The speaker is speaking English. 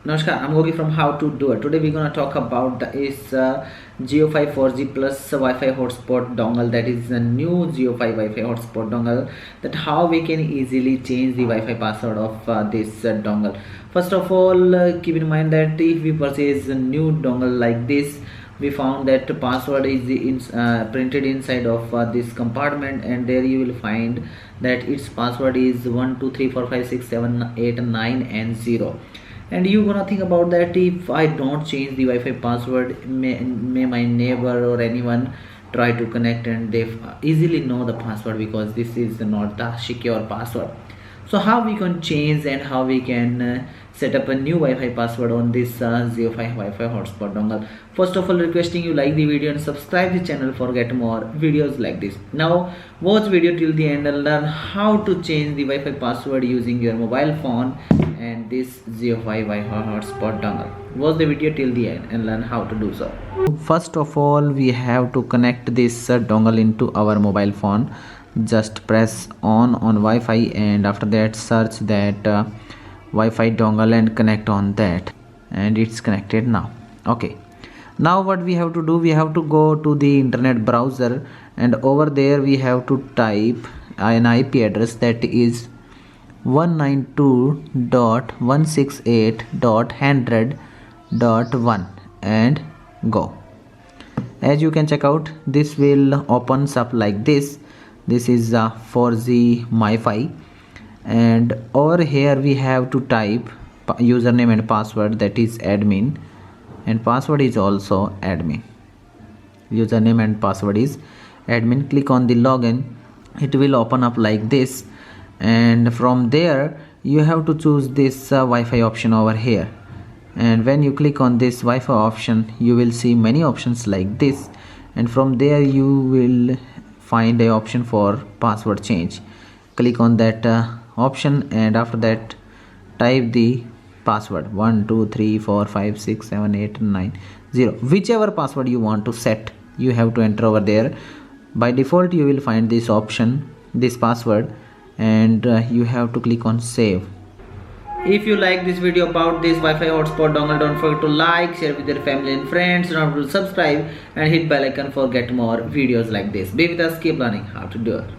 Namaskar, I'm Gogi from How To Do It. Today we're gonna talk about JioFi 4G plus Wi-Fi hotspot dongle. That is the new JioFi Wi-Fi hotspot dongle. That how we can easily change the Wi-Fi password of this dongle. First of all, keep in mind that if we purchase a new dongle like this, we found that the password is printed inside of this compartment, and there you will find that its password is 1 2 3 4 5 6 7 8 9 and 0. And you gonna think about that if I don't change the Wi-Fi password, may my neighbor or anyone try to connect and they easily know the password, because this is not the secure password. So how we can change and how we can set up a new Wi-Fi password on this JioFi Wi-Fi hotspot dongle. First of all, requesting you like the video and subscribe the channel for get more videos like this. Now watch video till the end and learn how to change the Wi-Fi password using your mobile phone and this JioFi Wi-Fi hotspot dongle. Watch the video till the end and learn how to do so. First of all, we have to connect this dongle into our mobile phone. Just press on Wi-Fi, and after that search that Wi-Fi dongle and connect on that, and it's connected now. Okay, now what we have to do, we have to go to the internet browser, and over there we have to type an IP address that is 192.168.100.1 and go. As you can check out, this will opens up like this. This is 4G MiFi, and over here we have to type username and password, that is admin, and password is also admin. Username and password is admin. Click on the login. It will open up like this, and from there you have to choose this Wi-Fi option over here. And when you click on this Wi-Fi option, you will see many options like this, and from there you will find a option for password change. Click on that option, and after that type the password 1 2 3 4 5 6 7 8 9 0. Whichever password you want to set, you have to enter over there. By default you will find this option, this password, and you have to click on save. If you like this video about this Wi-Fi hotspot dongle, don't forget to like, share with your family and friends, don't forget to subscribe and hit bell icon for get more videos like this. Be with us, keep learning how to do it.